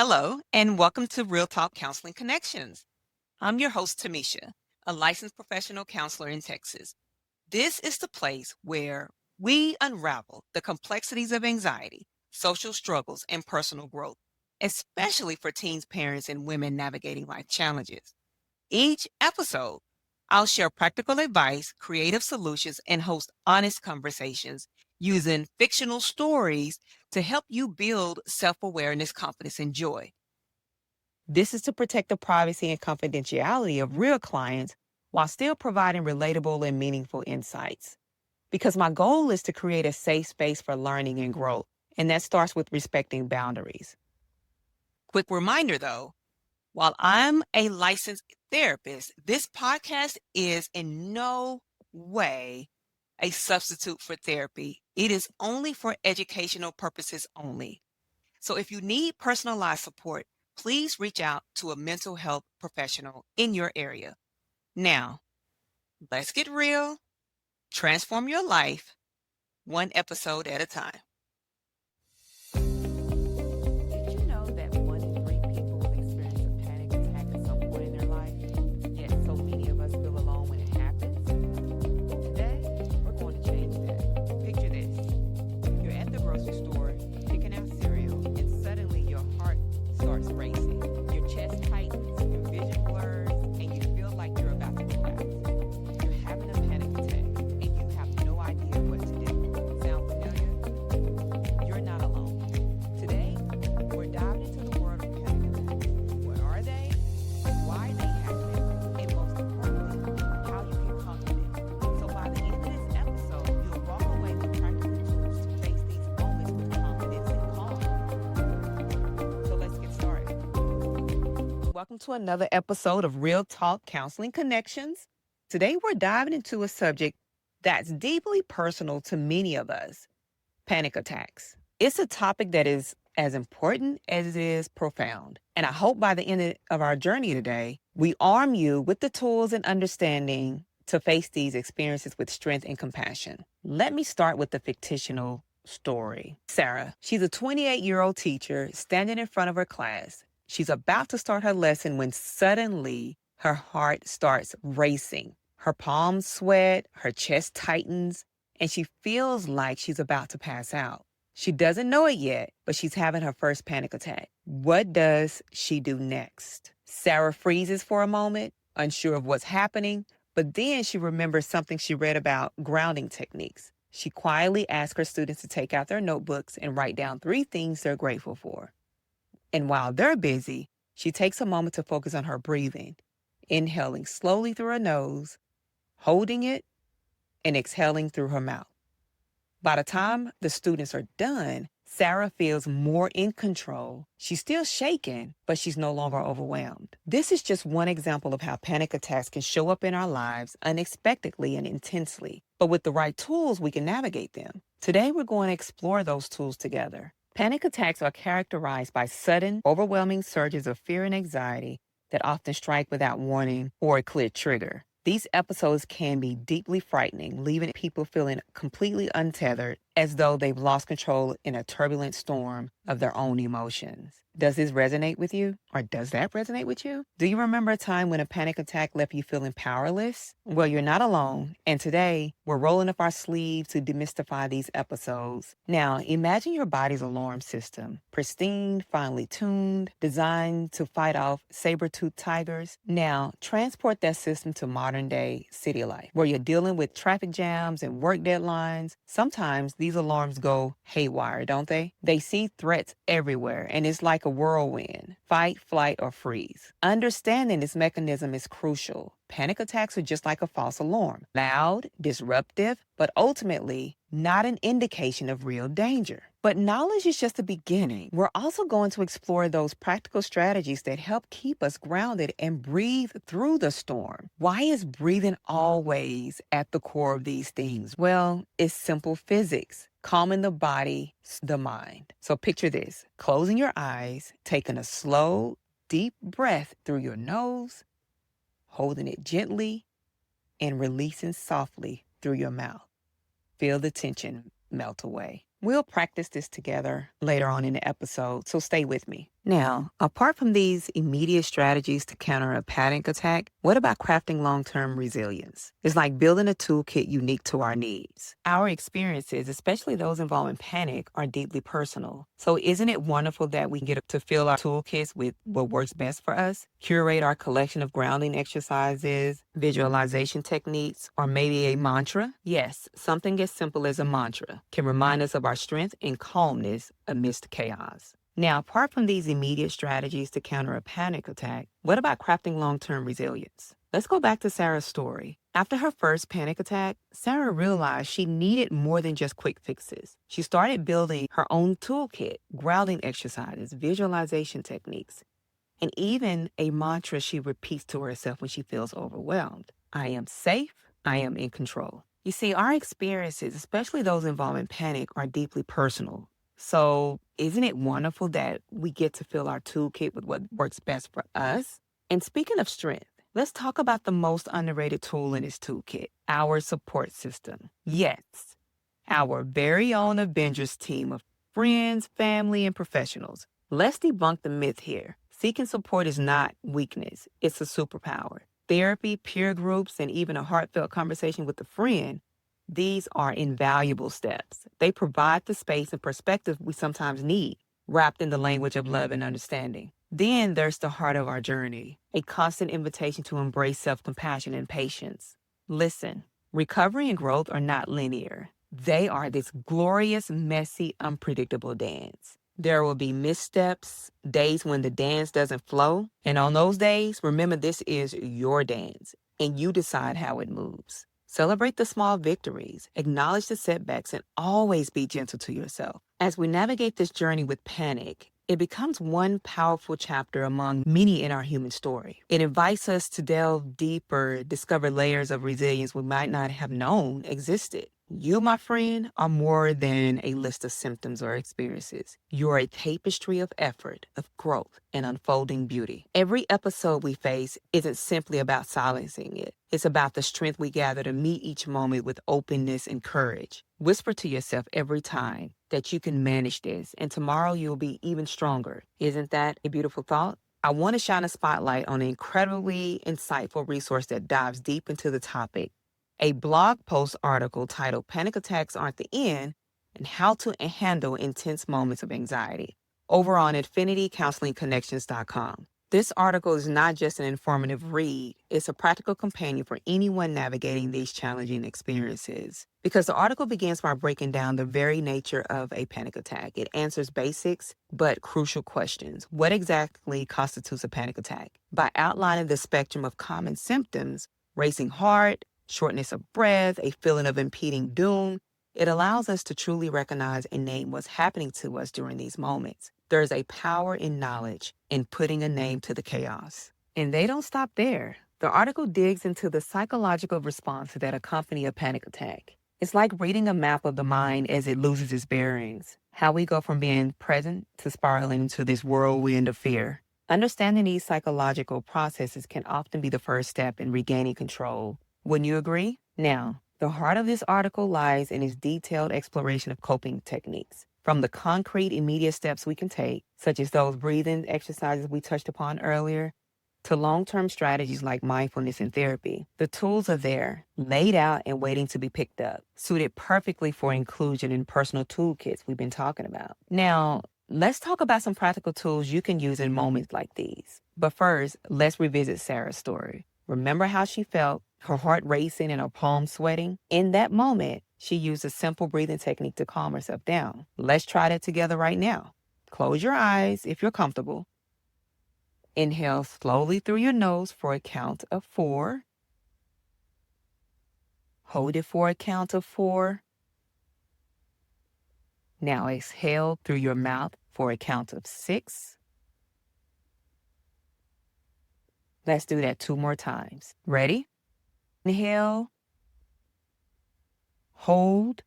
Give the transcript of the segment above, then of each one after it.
Hello, and welcome to Real Talk Counseling Connections. I'm your host, Tamisha, a licensed professional counselor in Texas. This is the place where we unravel the complexities of anxiety, social struggles, and personal growth, especially for teens, parents, and women navigating life challenges. Each episode, I'll share practical advice, creative solutions, and host honest conversations using fictional stories to help you build self awareness, confidence, and joy. This is to protect the privacy and confidentiality of real clients while still providing relatable and meaningful insights. Because my goal is to create a safe space for learning and growth, and that starts with respecting boundaries. Quick reminder though, while I'm a licensed therapist, this podcast is in no way a substitute for therapy. It is only for educational purposes only. So if you need personalized support, please reach out to a mental health professional in your area. Now, let's get real, transform your life, one episode at a time. Did you know that 1 in 3 people experience a panic attack at some point in their life? Yet so many of us feel alone when it happens. Today, we're going to change that. Picture this. You're at the grocery store picking out cereal, and suddenly your heart starts racing. Your chest tightens, your vision blurs, and you feel like you're about to collapse. You're having a panic attack, and you have no idea what to do. Sound familiar? You're not alone. Today, we're diving into the world of panic attacks. What are they? Why they happen? And most importantly, how you can conquer them. So by the end of this episode, you'll walk away with practical tools to face these moments with confidence and calm. So let's get started. Welcome to another episode of Real Talk Counseling Connections. Today, we're diving into a subject that's deeply personal to many of us, panic attacks. It's a topic that is as important as it is profound. And I hope by the end of our journey today, we arm you with the tools and understanding to face these experiences with strength and compassion. Let me start with the fictional story. Sarah, she's a 28-year-old teacher standing in front of her class. She's about to start her lesson when suddenly her heart starts racing. Her palms sweat, her chest tightens, and she feels like she's about to pass out. She doesn't know it yet, but she's having her first panic attack. What does she do next? Sarah freezes for a moment, unsure of what's happening, but then she remembers something she read about grounding techniques. She quietly asks her students to take out their notebooks and write down 3 things they're grateful for. And while they're busy, she takes a moment to focus on her breathing, inhaling slowly through her nose, holding it, and exhaling through her mouth. By the time the students are done, Sarah feels more in control. She's still shaken, but she's no longer overwhelmed. This is just one example of how panic attacks can show up in our lives unexpectedly and intensely. But with the right tools, we can navigate them. Today, we're going to explore those tools together. Panic attacks are characterized by sudden, overwhelming surges of fear and anxiety that often strike without warning or a clear trigger. These episodes can be deeply frightening, leaving people feeling completely untethered, as though they've lost control in a turbulent storm of their own emotions. Does this resonate with you? Or does that resonate with you? Do you remember a time when a panic attack left you feeling powerless? Well, you're not alone. And today, we're rolling up our sleeves to demystify these episodes. Now, imagine your body's alarm system. Pristine, finely tuned, designed to fight off saber-toothed tigers. Now, transport that system to modern-day city life, where you're dealing with traffic jams and work deadlines. Sometimes these alarms go haywire, don't they? They see threats everywhere, and it's like a whirlwind. Fight, flight, or freeze. Understanding this mechanism is crucial. Panic attacks are just like a false alarm. Loud, disruptive, but ultimately not an indication of real danger. But knowledge is just the beginning. We're also going to explore those practical strategies that help keep us grounded and breathe through the storm. Why is breathing always at the core of these things? Well, it's simple physics. Calming the body, the mind. So picture this, closing your eyes, taking a slow, deep breath through your nose, holding it gently, and releasing softly through your mouth. Feel the tension melt away. We'll practice this together later on in the episode, so stay with me. Now, apart from these immediate strategies to counter a panic attack, what about crafting long term resilience? It's like building a toolkit unique to our needs. Our experiences, especially those involving panic, are deeply personal. So, isn't it wonderful that we get to fill our toolkits with what works best for us? Curate our collection of grounding exercises, visualization techniques, or maybe a mantra? Yes, something as simple as a mantra can remind us of our strength and calmness amidst chaos. Now, apart from these immediate strategies to counter a panic attack, what about crafting long term resilience? Let's go back to Sarah's story. After her first panic attack, Sarah realized she needed more than just quick fixes. She started building her own toolkit, grounding exercises, visualization techniques, and even a mantra she repeats to herself when she feels overwhelmed. I am safe. I am in control. You see, our experiences, especially those involving panic, are deeply personal. So, isn't it wonderful that we get to fill our toolkit with what works best for us? And speaking of strength, let's talk about the most underrated tool in this toolkit, our support system. Yes, our very own Avengers team of friends, family, and professionals. Let's debunk the myth here. Seeking support is not weakness, it's a superpower. Therapy, peer groups, and even a heartfelt conversation with a friend, these are invaluable steps. They provide the space and perspective we sometimes need, wrapped in the language of love and understanding. Then there's the heart of our journey, a constant invitation to embrace self compassion and patience. Listen, recovery and growth are not linear. They are this glorious, messy, unpredictable dance. There will be missteps, days when the dance doesn't flow. And on those days, remember this is your dance and you decide how it moves. Celebrate the small victories, acknowledge the setbacks, and always be gentle to yourself. As we navigate this journey with panic, it becomes one powerful chapter among many in our human story. It invites us to delve deeper, discover layers of resilience we might not have known existed. You, my friend, are more than a list of symptoms or experiences. You're a tapestry of effort, of growth, and unfolding beauty. Every episode we face isn't simply about silencing it. It's about the strength we gather to meet each moment with openness and courage. Whisper to yourself every time that you can manage this, and tomorrow you'll be even stronger. Isn't that a beautiful thought? I want to shine a spotlight on an incredibly insightful resource that dives deep into the topic. A blog post article titled Panic Attacks Aren't the End and How to Handle Intense Moments of Anxiety over on infinitycounselingconnections.com. This article is not just an informative read, it's a practical companion for anyone navigating these challenging experiences. Because the article begins by breaking down the very nature of a panic attack. It answers basics but crucial questions. What exactly constitutes a panic attack? By outlining the spectrum of common symptoms, racing heart, shortness of breath, a feeling of impending doom, it allows us to truly recognize and name what's happening to us during these moments. There's a power in knowledge in putting a name to the chaos. And they don't stop there. The article digs into the psychological response that accompany a panic attack. It's like reading a map of the mind as it loses its bearings, how we go from being present to spiraling into this whirlwind of fear. Understanding these psychological processes can often be the first step in regaining control. Wouldn't you agree? Now, the heart of this article lies in its detailed exploration of coping techniques. From the concrete, immediate steps we can take, such as those breathing exercises we touched upon earlier, to long-term strategies like mindfulness and therapy. The tools are there, laid out and waiting to be picked up, suited perfectly for inclusion in personal toolkits we've been talking about. Now, let's talk about some practical tools you can use in moments like these. But first, let's revisit Sarah's story. Remember how she felt, her heart racing and her palms sweating? In that moment, she used a simple breathing technique to calm herself down. Let's try that together right now. Close your eyes if you're comfortable. Inhale slowly through your nose for a count of 4. Hold it for a count of 4. Now exhale through your mouth for a count of 6. Let's do that 2 more times. Ready? Inhale, hold,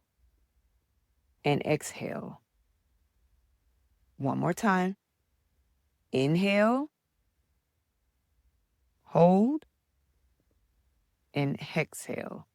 and exhale. 1 more time. Inhale, hold, and exhale.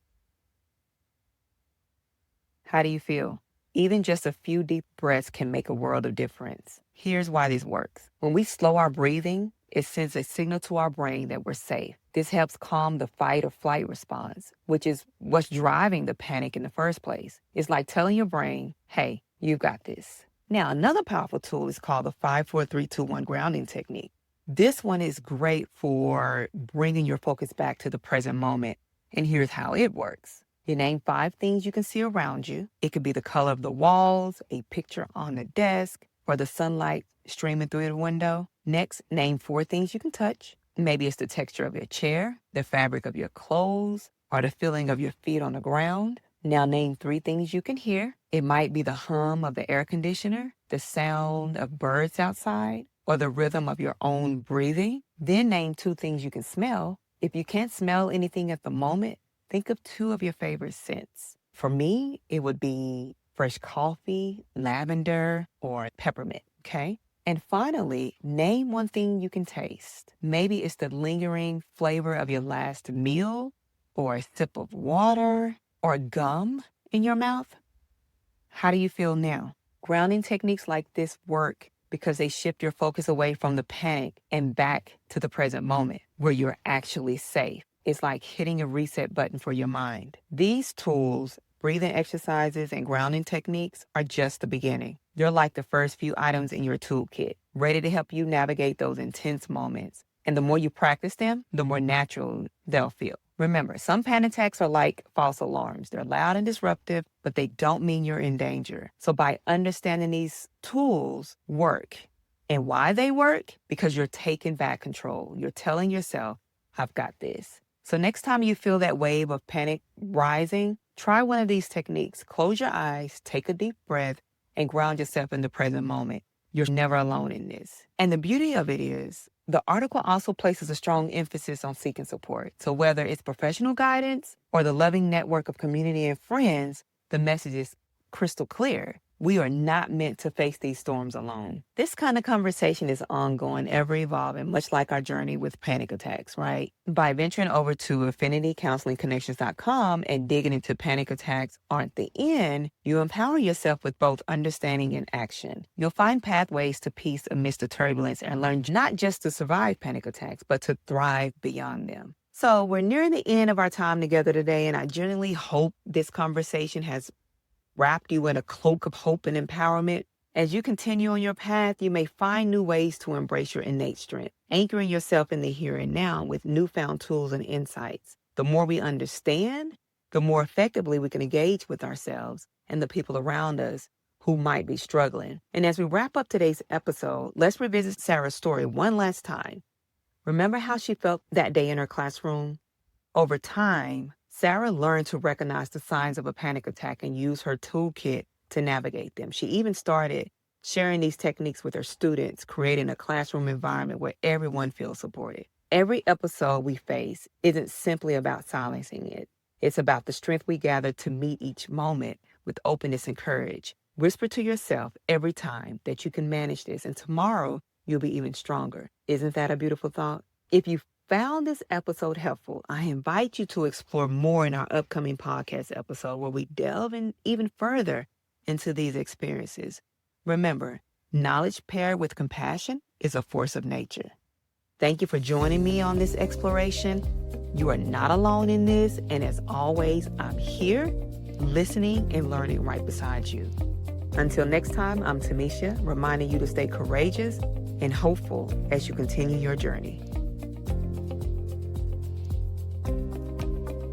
How do you feel? Even just a few deep breaths can make a world of difference. Here's why this works. When we slow our breathing, it sends a signal to our brain that we're safe. This helps calm the fight or flight response, which is what's driving the panic in the first place. It's like telling your brain, hey, you've got this. Now, another powerful tool is called the 5-4-3-2-1 grounding technique. This one is great for bringing your focus back to the present moment. And here's how it works. You name 5 things you can see around you. It could be the color of the walls, a picture on the desk, or the sunlight streaming through the window. Next, name 4 things you can touch. Maybe it's the texture of your chair, the fabric of your clothes, or the feeling of your feet on the ground. Now name 3 things you can hear. It might be the hum of the air conditioner, the sound of birds outside, or the rhythm of your own breathing. Then name 2 things you can smell. If you can't smell anything at the moment, think of 2 of your favorite scents. For me, it would be fresh coffee, lavender, or peppermint, okay? And finally, name 1 thing you can taste. Maybe it's the lingering flavor of your last meal, or a sip of water, or gum in your mouth. How do you feel now? Grounding techniques like this work because they shift your focus away from the panic and back to the present moment where you're actually safe. It's like hitting a reset button for your mind. These tools, breathing exercises, and grounding techniques are just the beginning. They're like the first few items in your toolkit, ready to help you navigate those intense moments. And the more you practice them, the more natural they'll feel. Remember, some panic attacks are like false alarms. They're loud and disruptive, but they don't mean you're in danger. So by understanding these tools work and why they work, because you're taking back control. You're telling yourself, I've got this. So next time you feel that wave of panic rising, try one of these techniques. Close your eyes, take a deep breath, and ground yourself in the present moment. You're never alone in this. And the beauty of it is, the article also places a strong emphasis on seeking support. So whether it's professional guidance or the loving network of community and friends, the message is crystal clear. We are not meant to face these storms alone. This kind of conversation is ongoing, ever evolving, much like our journey with panic attacks, right? By venturing over to affinitycounselingconnections.com and digging into panic attacks aren't the end, you empower yourself with both understanding and action. You'll find pathways to peace amidst the turbulence and learn not just to survive panic attacks, but to thrive beyond them. So we're nearing the end of our time together today, and I genuinely hope this conversation has wrapped you in a cloak of hope and empowerment. As you continue on your path, you may find new ways to embrace your innate strength, anchoring yourself in the here and now with newfound tools and insights. The more we understand, the more effectively we can engage with ourselves and the people around us who might be struggling. And as we wrap up today's episode, let's revisit Sarah's story one last time. Remember how she felt that day in her classroom? Over time, Sarah learned to recognize the signs of a panic attack and use her toolkit to navigate them. She even started sharing these techniques with her students, creating a classroom environment where everyone feels supported. Every episode we face isn't simply about silencing it. It's about the strength we gather to meet each moment with openness and courage. Whisper to yourself every time that you can manage this, and tomorrow you'll be even stronger. Isn't that a beautiful thought? If you found this episode helpful, I invite you to explore more in our upcoming podcast episode where we delve in even further into these experiences. Remember, knowledge paired with compassion is a force of nature. Thank you for joining me on this exploration. You are not alone in this, and as always, I'm here, listening and learning right beside you. Until next time, I'm Tamisha, reminding you to stay courageous and hopeful as you continue your journey.